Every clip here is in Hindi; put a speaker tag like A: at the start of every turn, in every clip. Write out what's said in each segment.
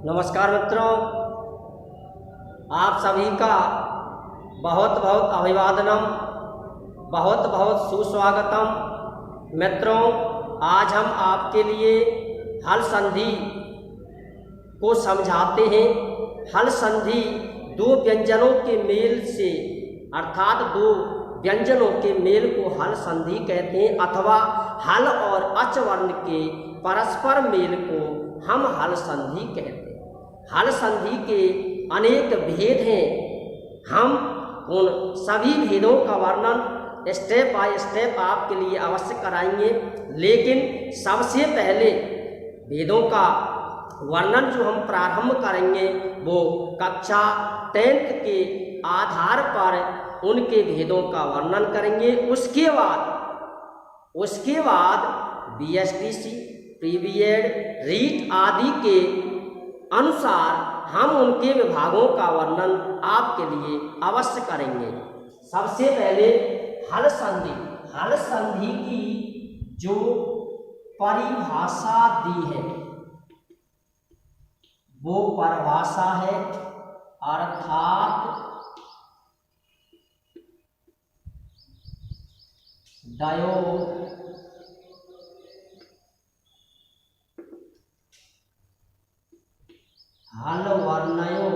A: नमस्कार मित्रों, आप सभी का बहुत बहुत अभिवादनम, बहुत बहुत सुस्वागतम। मित्रों, आज हम आपके लिए हल संधि को समझाते हैं। हल संधि दो व्यंजनों के मेल से अर्थात दो व्यंजनों के मेल को हल संधि कहते हैं, अथवा हल और अच वर्ण के परस्पर मेल को हम हल संधि कहते हैं। हल संधि के अनेक भेद हैं। हम उन सभी भेदों का वर्णन स्टेप बाय स्टेप आपके लिए अवश्य कराएंगे, लेकिन सबसे पहले भेदों का वर्णन जो हम प्रारंभ करेंगे वो कक्षा 10th के आधार पर उनके भेदों का वर्णन करेंगे। उसके बाद BSTC, प्री-B.Ed, रीट आदि के अनुसार हम उनके विभागों का वर्णन आपके लिए अवश्य करेंगे। सबसे पहले हल संधि की जो परिभाषा दी है वो परिभाषा है अर्थात दयो हल वर्णयो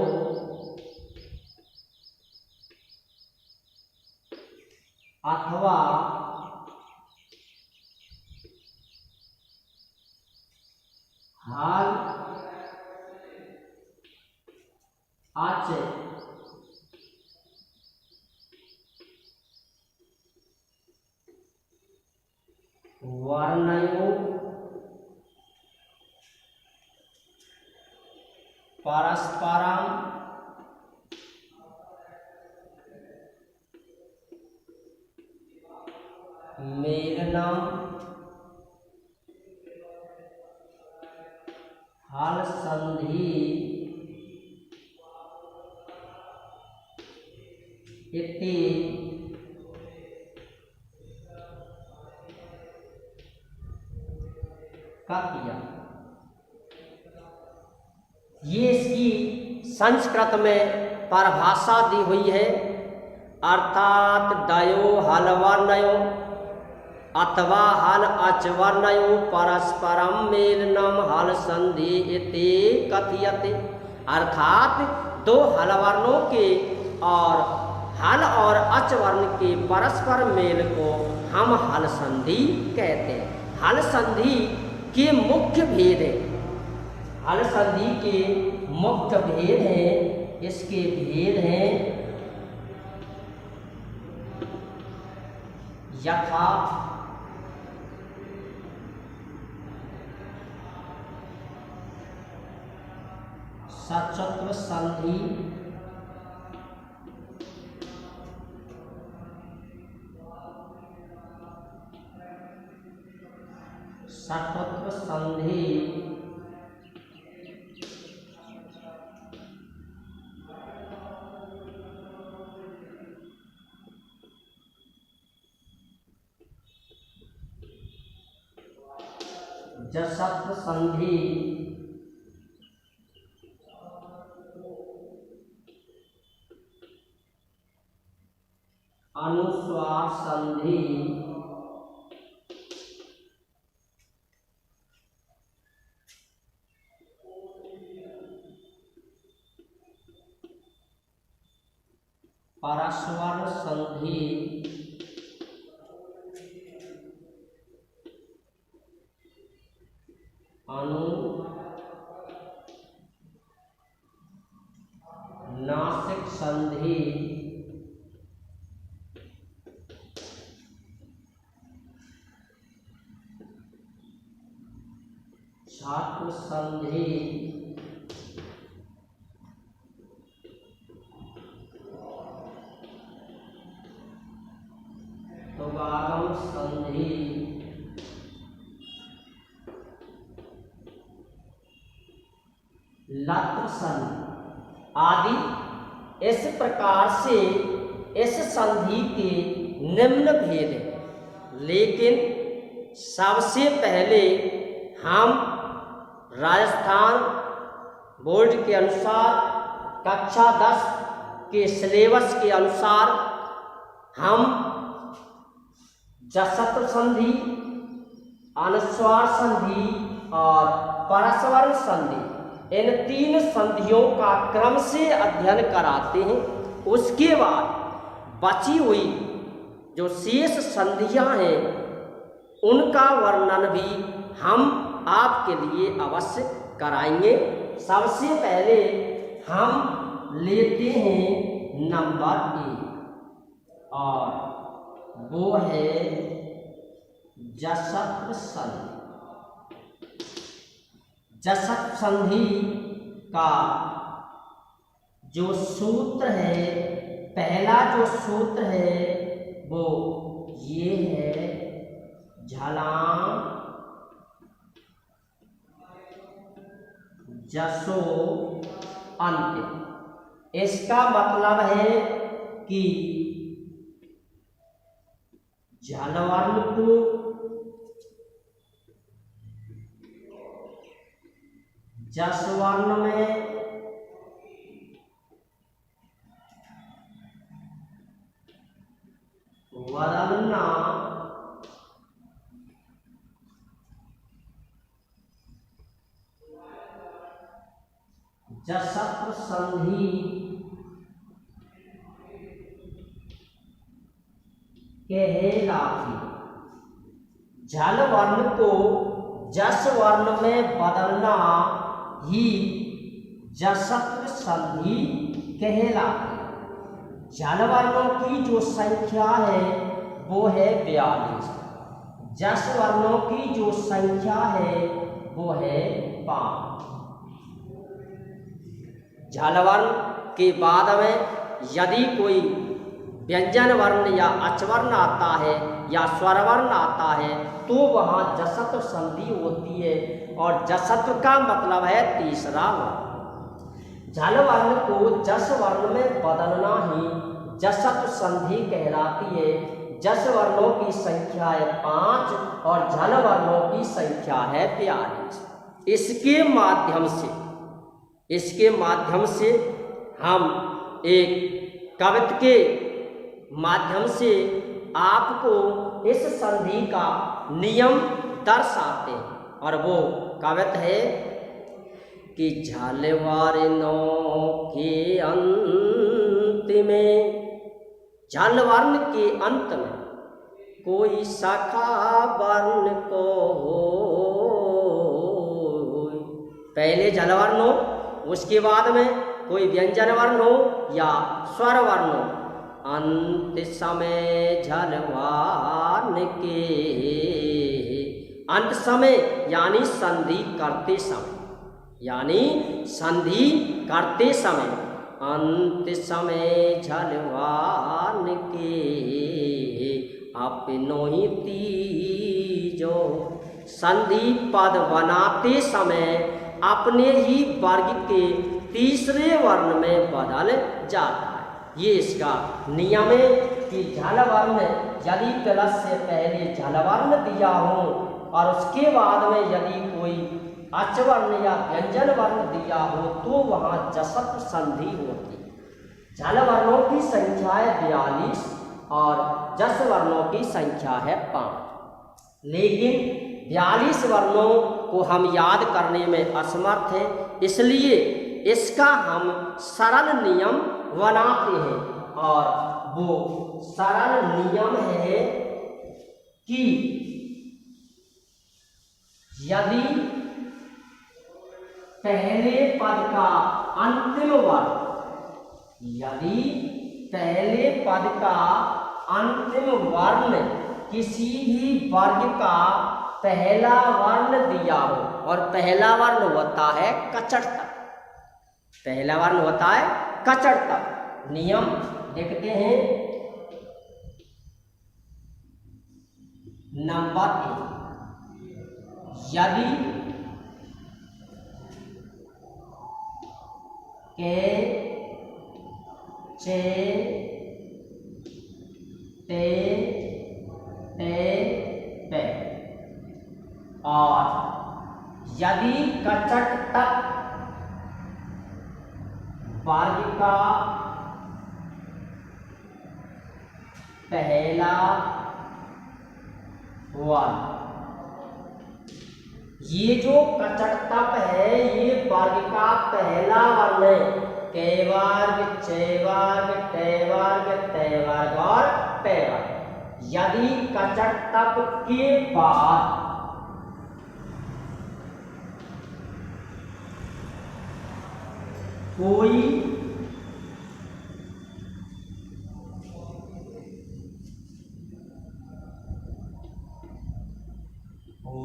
A: अथवा हल अच वर्णयो परस्परम मेलनम हल संधि इति कथ्य। ये इसकी संस्कृत में परिभाषा दी हुई है, अर्थात दयो हल वर्णयो अथवा हल अच वर्णयो परस्परम मेलनम हल संधि इति कथ्यते। अर्थात दो हल वर्णों के और हल और अच वर्ण के परस्पर मेल को हम हल संधि कहते हैं। हल संधि के मुख्य भेद हैं। हल संधि के मुख्य भेद हैं, इसके भेद हैं यथा सचत्व संधि, सचत्व संधि, जसत्व संधि, अनुस्वार संधि, परस्वर संधि, अनुनासिक संधि, छात्र संधि, तुगागम संधि, लत्र संधि आदि। इस प्रकार से इस संधि के निम्न भेद हैं, लेकिन सबसे पहले हम राजस्थान बोर्ड के अनुसार, कक्षा 10 के सिलेबस के अनुसार हम जसत्व संधि, अनुस्वार संधि और परस्वर संधि, इन 3 संधियों का क्रम से अध्ययन कराते हैं। उसके बाद बची हुई जो शेष संधियां हैं उनका वर्णन भी हम आपके लिए अवश्य कराएंगे। सबसे पहले हम लेते हैं नंबर 1 और वो है जसत्व संधि। जसत्व संधि का जो सूत्र है, पहला जो सूत्र है वो ये है, झलां जसो अंत। इसका मतलब है कि झल वर्ण को जस वर्ण में बदलना जसत्व संधि कहलाती। झल वर्ण को जस वर्ण में बदलना ही जसत्व संधि कहलाती। झल वर्णों की जो संख्या है वो है 42, जस वर्णों की जो संख्या है वो है 5। झल वर्ण के बाद में यदि कोई व्यंजन वर्ण या अचवर्ण आता है या स्वर वर्ण आता है तो वहाँ जसत्व संधि होती है, और जसत्व का मतलब है तीसरा वर्ण। झल वर्ण को जस वर्ण में बदलना ही जसत्व संधि कहलाती है। जस वर्णों की संख्या है 5 और झल वर्णों की संख्या है 42। इसके माध्यम से हम एक कवित्त के माध्यम से आपको इस संधि का नियम दर्शाते हैं, और वो कवित्त है कि झल वर्णों के अंत में, झल वर्ण के अंत में कोई सखा वर्ण को, पहले झल वर्ण हो, उसके बाद में कोई व्यंजन वर्ण हो या स्वर वर्ण हो, अंत समय झल वर्ण के, अंत समय यानी संधि करते समय, अंत समय झल वर्ण के अपनों ही तीजो, संधि पद बनाते समय अपने ही वर्ग के तीसरे वर्ण में बदल जाता है। ये इसका नियम है कि झल वर्ण यदि प्लस से पहले झल वर्ण दिया हो और उसके बाद में यदि कोई अचवर्ण या व्यंजन वर्ण दिया हो तो वहाँ जसत्व संधि होती है। झल वर्णों की संख्या है 42 और जस वर्णों की संख्या है 5। लेकिन 42 वर्णों को हम याद करने में असमर्थ हैं, इसलिए इसका हम सरल नियम बनाते हैं, और वो सरल नियम है कि यदि पहले पद का अंतिम वर्ण, यदि पहले पद का अंतिम वर्ण किसी भी वर्ग का पहला वर्ण दिया हो, और पहला वर्ण होता है कचड़ता, पहला वर्ण होता है कचड़ता। नियम देखते हैं। नंबर 1, यदि के चे ते ते पे, और यदि कचट तक का पहला वर्ण। ये जो कचट तप है ये वर्ग का पहला वर्ण है। कै वर्ग, चे वर्ग, टे वर्ग, ते वर्ग और पे वर्ग। यदि कचट तप के बाद कोई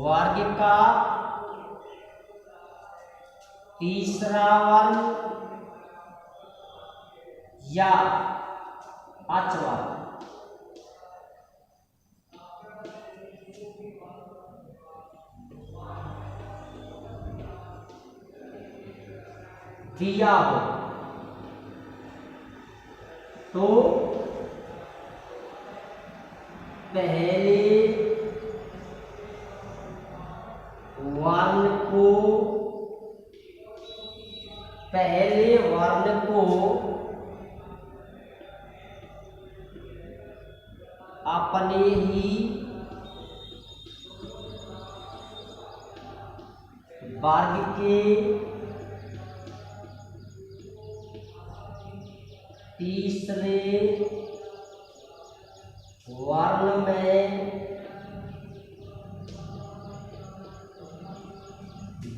A: वर्ग का तीसरा वर्ण या अचवर्ग दिया हो तो पहले वर्ण को अपने ही वर्ग के तीसरे वर्ण में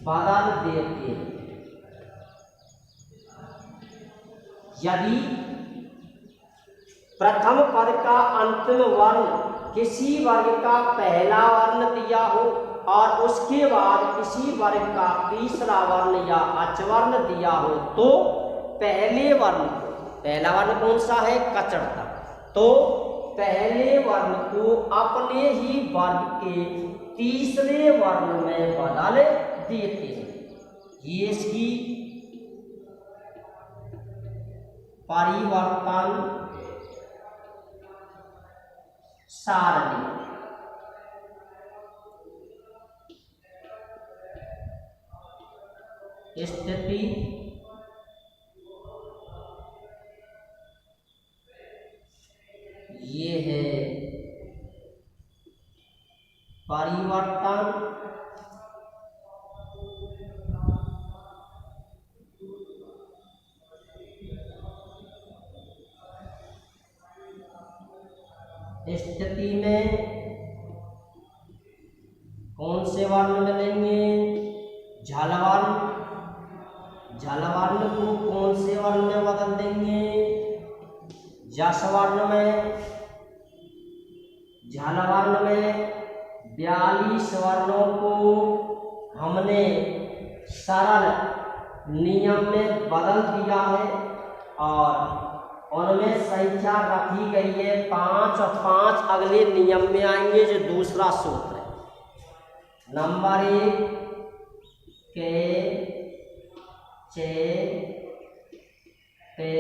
A: बदल देते हैं। यदि प्रथम पद का अंतिम वर्ण किसी वर्ग का पहला वर्ण दिया हो और उसके बाद किसी वर्ग का तीसरा वर्ण या अचवर्ण दिया हो तो पहले वर्ण को, पहला वर्ण कौन सा है? कचट तप। तो पहले वर्ण को अपने ही वर्ग के तीसरे वर्ण में बदल देते हैं। ये इसकी परिवर्तन सारणी। स्थिति ये है परिवर्तन स्थिति में कौन से वर्ण मिलेंगे? झल वर्ण। झल वर्ण को कौन से वर्ण में बदल देंगे? जस वर्ण में। झल वर्ण में 42 वर्णों को हमने सरल नियम में बदल दिया है और उनमें संख्या रखी गई है 5 और 5 अगले नियम में आएंगे जो दूसरा सूत्र है। नंबर 1 के, चे, पे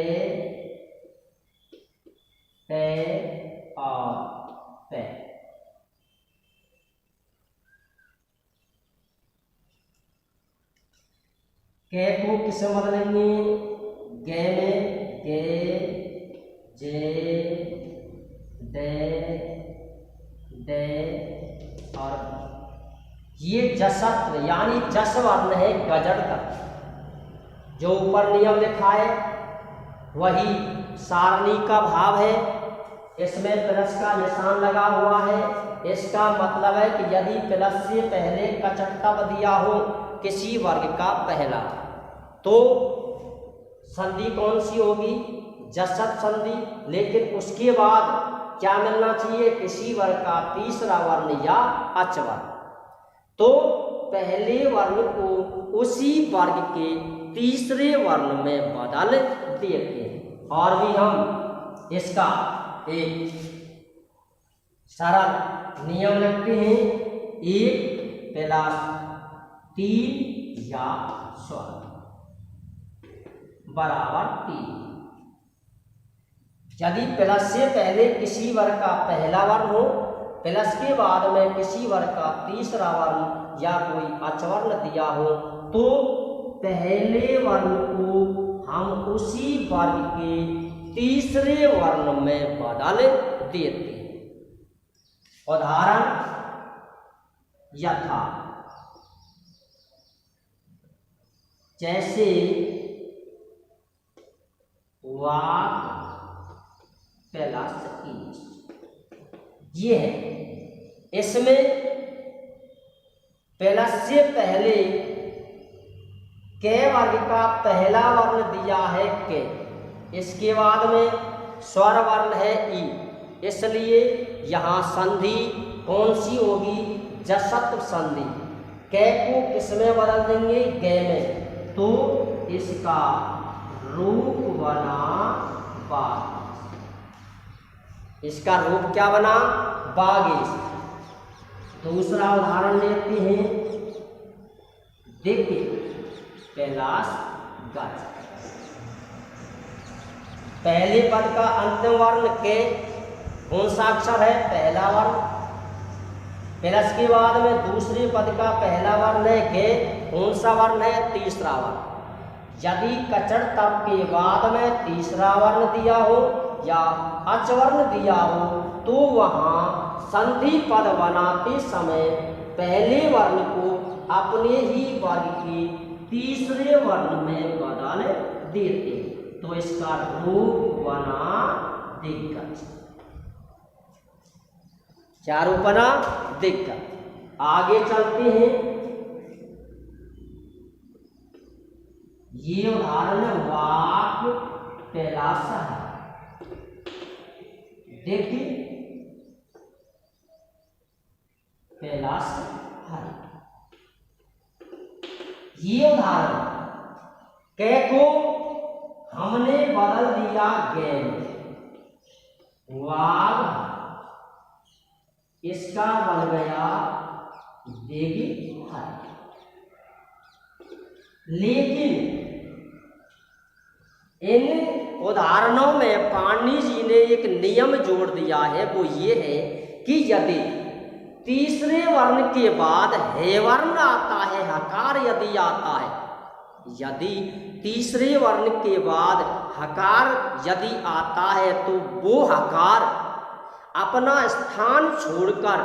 A: और पे। के को किसे बदलेंगे? गे में गे, जे, दे और ये जसत्व यानी जस वर्ण है गजड़ तक। जो ऊपर नियम लिखा है वही सारणी का भाव है। इसमें प्लस का निशान लगा हुआ है। इसका मतलब है कि यदि प्लस से पहले कचट तप दिया हो किसी वर्ग का पहला तो संधि कौन सी होगी? जसत संधि। लेकिन उसके बाद क्या मिलना चाहिए? किसी वर्ग का तीसरा वर्ण या अचवर्ण। तो पहले वर्ण को उसी वर्ग के तीसरे वर्ण में बदल देते हैं। और भी हम इसका एक सरल नियम लिखते हैं। 1 + 3 या स्वर बराबर 3। यदि प्लस से पहले किसी वर्ग का पहला वर्ण हो, प्लस के बाद में किसी वर्ग का तीसरा वर्ण या कोई अचवर्ण दिया हो तो पहले वर्ण को हम उसी वर्ग के तीसरे वर्ण में बदल देते हैं। उदाहरण यथा, जैसे वाक प्लस ईच, ये है। इसमें प्लस से पहले के वर्ग का पहला वर्ण दिया है के, इसके बाद में स्वर वर्ण है ई, इसलिए यहाँ संधि कौन सी होगी? जसत्व संधि। कै को किस में बदल देंगे? गे में। तो इसका रूप बना बागीश। इसका रूप क्या बना? बागीश। दूसरा उदाहरण लेते हैं, देखिए कैलाश गज। पहले पद का अंतिम वर्ण के कौन सा अक्षर है? पहला वर्ण। प्लस के बाद में दूसरे पद का पहला वर्ण है के, कौन सा वर्ण है? तीसरा वर्ण। यदि कचड़ तब के बाद में तीसरा वर्ण दिया हो या अचवर्ण दिया हो तो वहाँ संधि पद बनाते समय पहले वर्ण को अपने ही वर्ग के तीसरे वर्ण में बदल देते, तो इसका रूप बना दिग्गज। क्या रूप बना? दिग्गज। आगे चलते हैं, ये उदाहरण है वाक कैलाश है। देखिए कैलाश है, ये उदाहरण कै को हमने बदल दिया गे में, वाग इसका बन गया देगी है। लेकिन इन उदाहरणों में पाणिनि जी ने एक नियम जोड़ दिया है, वो ये है कि यदि तीसरे वर्ण के बाद हे वर्ण आता है, हकार यदि आता है, यदि तीसरे वर्ण के बाद हकार यदि आता है तो वो हकार अपना स्थान छोड़कर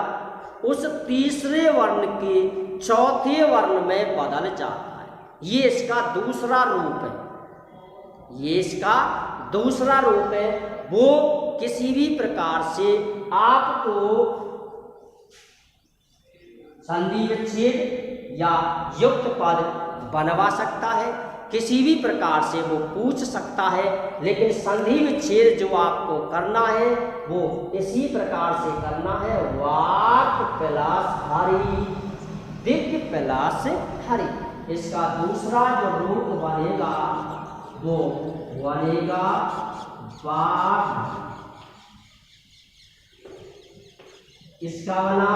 A: उस तीसरे वर्ण के चौथे वर्ण में बदल जाता है। ये इसका दूसरा रूप है, ये इसका दूसरा रूप है। वो किसी भी प्रकार से आपको संधि विच्छेद या युक्त पद बनवा सकता है, किसी भी प्रकार से वो पूछ सकता है, लेकिन संधि विच्छेद जो आपको करना है वो इसी प्रकार से करना है, वाक प्लस हरि, दिग्ग प्लस हरि। इसका दूसरा जो रूप बनेगा वो बनेगा बाघ, इसका बना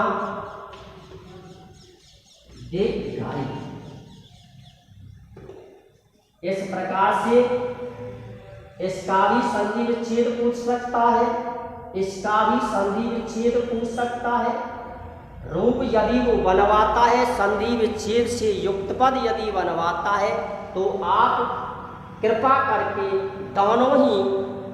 A: दिग्घारी। इस प्रकार से इसका भी संधि विच्छेद पूछ सकता है, इसका भी संधि विच्छेद पूछ सकता है। रूप यदि वो बनवाता है संधि विच्छेद से युक्त पद यदि बनवाता है तो आप कृपा करके दोनों ही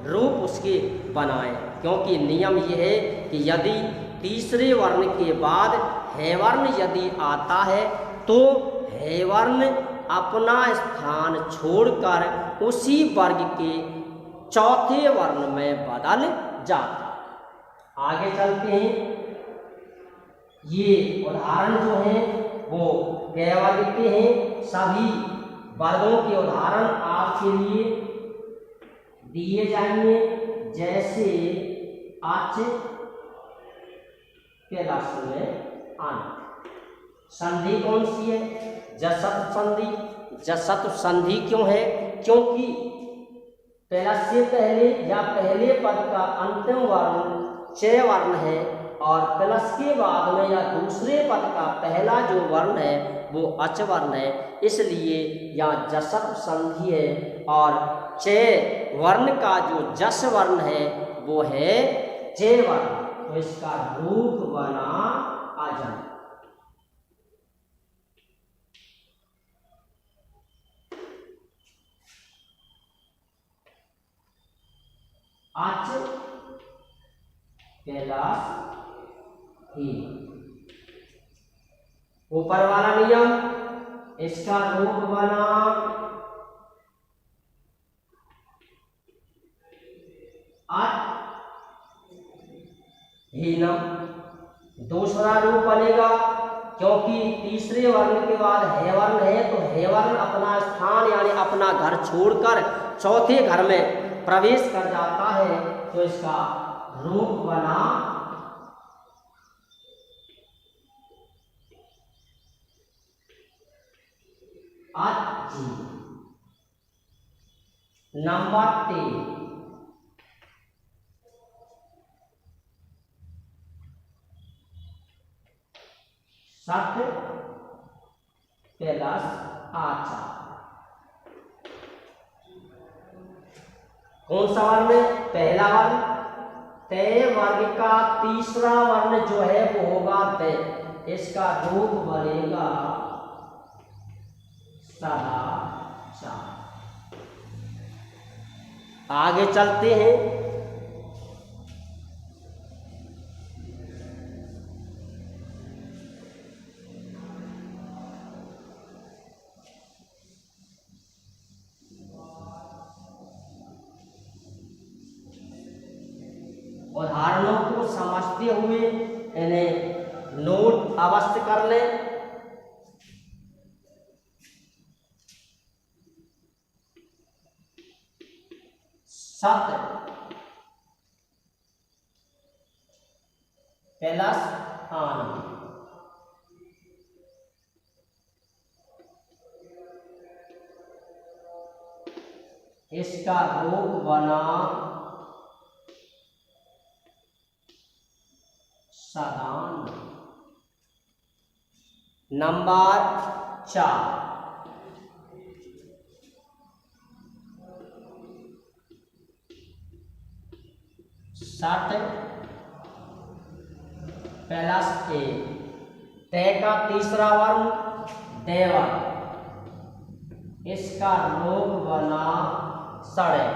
A: रूप उसके बनाएं, क्योंकि नियम ये है कि यदि तीसरे वर्ण के बाद है वर्ण यदि आता है तो है वर्ण अपना स्थान छोड़कर उसी वर्ग के चौथे वर्ण में बदल जाता। आगे चलते हैं, ये उदाहरण जो हैं वो कै वर्ग के हैं। सभी वर्गों के उदाहरण आपके लिए दिए जाएंगे, जैसे आच के राष्ट्र में आना। संधि कौन सी है? जसत्व संधि। जसत्व संधि क्यों है? क्योंकि प्लस से पहले या पहले पद का अंतिम वर्ण च वर्ण है और प्लस के बाद में या दूसरे पद का पहला जो वर्ण है वो अच वर्ण है, इसलिए यहाँ जसत्व संधि है। और च वर्ण का जो जस वर्ण है वो है च वर्ण, तो इसका रूप बना अजन। कैलाश ही। ऊपर वाला नियम, इसका रूप बना हीनम। दूसरा रूप बनेगा, क्योंकि तीसरे वर्ण के बाद है वर्ण है, तो है वर्ण अपना स्थान यानी अपना घर छोड़कर चौथे घर में प्रवेश कर जाता है, तो इसका रूप बना अजी। नंबर 3, सठ प्लस आचा। कौन सा वर्ण है? पहला वर्ण। तय वर्ग का तीसरा वर्ण जो है वो होगा तय, इसका रूप बनेगा सदा चा। आगे चलते हैं। उदाहरणों को समझते हुए इन्हें नोट अवश्य कर लें। सत प्लस आन, इसका रूप बना सदान। नंबर 4, सठ प्लस ए। तय का तीसरा वर्ण देवर, इसका रूप बना सड़े।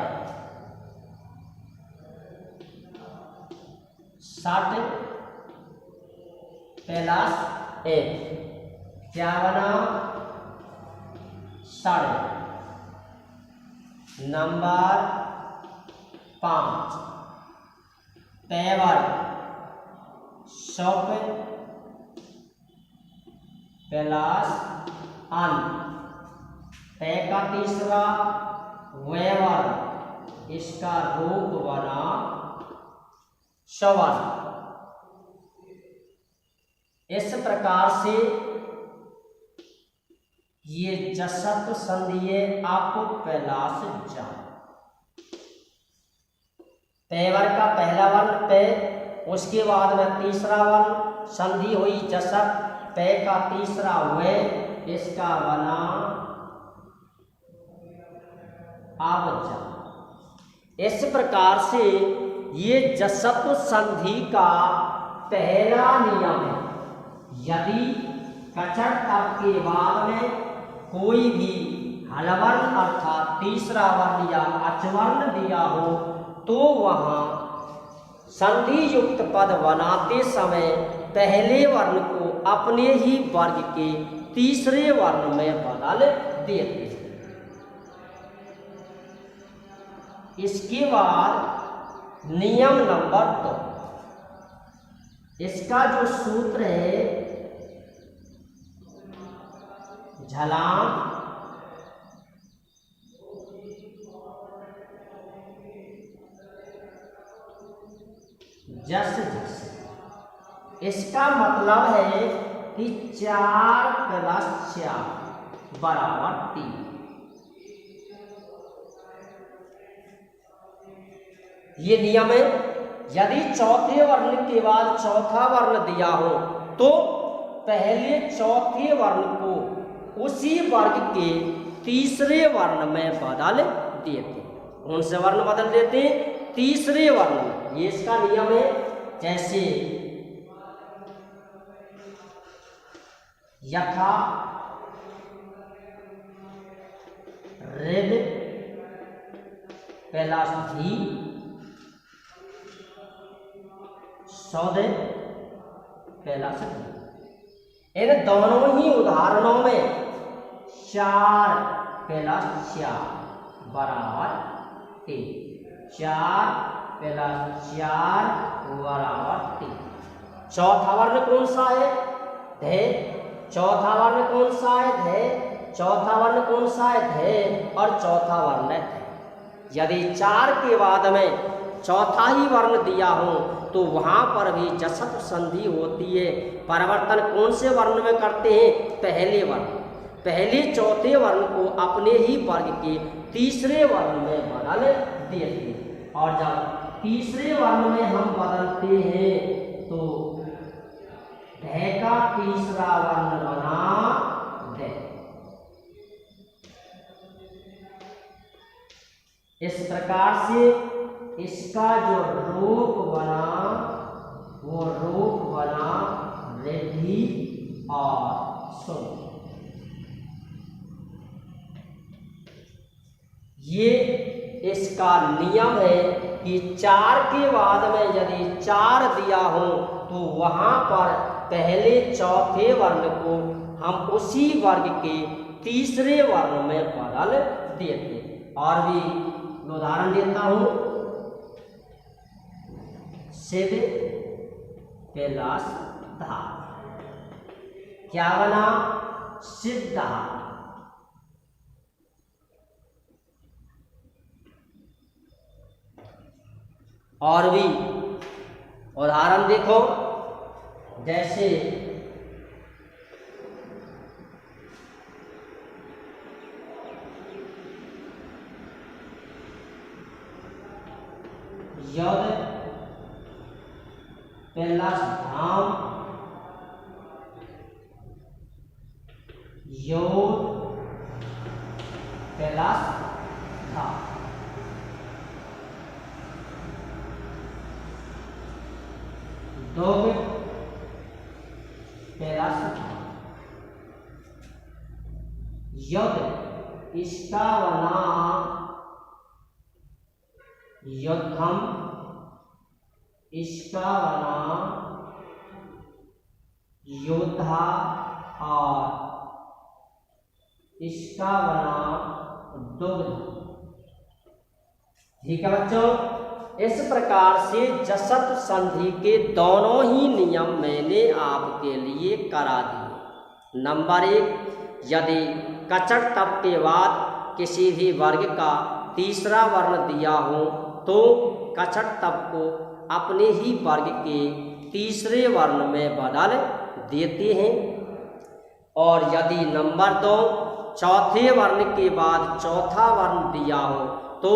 A: सठ प्लस ए क्या बना? सड़े। नंबर 5, तेवर, शौक प्लस अन। तय का तीसरा वेवर, इसका रूप बना शवन। इस प्रकार से ये जसत संधिये आप कैलाश जा। तेवर का पहला वर्ण पे, उसके बाद में तीसरा वर्ण संधि हुई जसत, पे का तीसरा वे, इसका बना आवजा। इस प्रकार से ये जसत संधि का पहला नियम है। यदि कचर तर्क के बाद में कोई भी हलवर्ण अर्थात तीसरा वर्ण या अचवर्ण दिया हो, तो वहां संधि युक्त पद बनाते समय पहले वर्ण को अपने ही वर्ग के तीसरे वर्ण में बदल देते। इसके बाद नियम नंबर 2, इसका जो सूत्र है झलाम जस जस। इसका मतलब है कि 4 + 4 बराबर 3। ये नियम है। यदि चौथे वर्ण के बाद चौथा वर्ण दिया हो, तो पहले चौथे वर्ण को उसी वर्ग के तीसरे वर्ण में बदल देते। कौन से वर्ण बदल देते? तीसरे वर्ण में। ये इसका नियम है। जैसे यथा, ऋद प्लस धी, 14 प्लस 3। इन दोनों ही उदाहरणों में 4 प्लस 4 बराबर 3। 4 प्लस 4 बराबर 3। चौथा वर्ण कौन सा है? धे। चौथा वर्ण कौन सा है? धे। चौथा वर्ण कौन सा है? धे। और चौथा वर्ण है धे। यदि 4 के बाद में चौथा ही वर्ण दिया हो तो वहां पर भी जसत संधि होती है। परिवर्तन कौन से वर्ण में करते हैं? पहले वर्ण। पहले चौथे वर्ण को अपने ही वर्ग के तीसरे वर्ण में बदल देते हैं। और जब तीसरे वर्ण में हम बदलते हैं तो धे का तीसरा वर्ण बना धे। इस प्रकार से इसका जो रूप बना वो रूप बना रिद्धि और शुद्ध। ये इसका नियम है कि 4 के बाद में यदि 4 दिया हो तो वहां पर पहले चौथे वर्ण को हम उसी वर्ग के तीसरे वर्ण में बदल देते। और भी उदाहरण देता हूं। सिद्ध प्लस धा क्या बना? सिद्धा। और भी उदाहरण देखो, जैसे यद प्लस धाम योद प्लस धा। दो प्लस यद इसका बना युद्धम, इसका बना योद्धा और इसका बना दुग्ध। ठीक है बच्चों, इस प्रकार से जसत संधि के दोनों ही नियम मैंने आपके लिए करा दिए। नंबर 1, यदि कचट तब के बाद किसी भी वर्ग का तीसरा वर्ण दिया हो तो कचट तब को अपने ही वर्ग के तीसरे वर्ण में बदल देते हैं। और यदि नंबर 2, चौथे वर्ण के बाद चौथा वर्ण दिया हो तो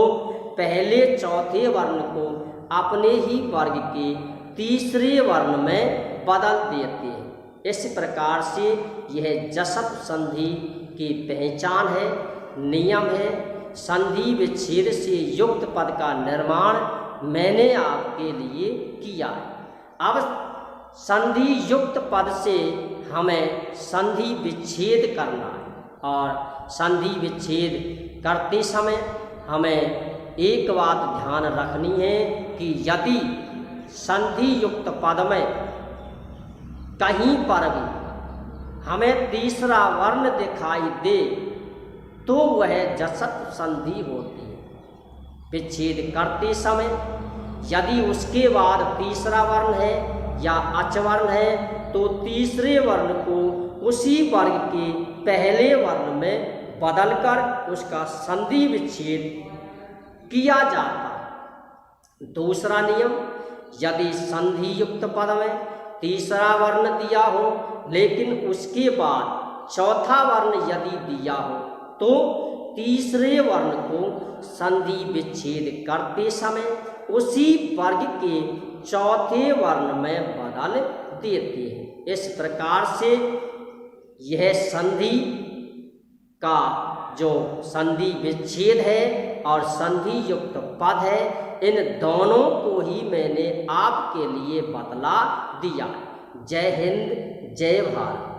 A: पहले चौथे वर्ण को अपने ही वर्ग के तीसरे वर्ण में बदल देते हैं। इस प्रकार से यह जसत संधि की पहचान है, नियम है। संधि विच्छेद से युक्त पद का निर्माण मैंने आपके लिए किया। अब संधि युक्त पद से हमें संधि विच्छेद करना है। और संधि विच्छेद करते समय हमें एक बात ध्यान रखनी है कि यदि संधि युक्त पद में कहीं पर भी हमें तीसरा वर्ण दिखाई दे तो वह जसत संधि होती है। विच्छेद करते समय यदि उसके बाद तीसरा वर्ण है या अचवर्ण है तो तीसरे वर्ण को उसी वर्ग के पहले वर्ण में बदलकर उसका संधि विच्छेद किया जाता है। दूसरा नियम, यदि संधि युक्त पद में तीसरा वर्ण दिया हो लेकिन उसके बाद चौथा वर्ण यदि दिया हो तो तीसरे वर्ण को संधि विच्छेद करते समय उसी वर्ग के चौथे वर्ण में बदल देते हैं। इस प्रकार से यह संधि का जो संधि विच्छेद है और संधि युक्त पद है, इन दोनों को ही मैंने आपके लिए बतला दिया। जय हिंद, जय भारत।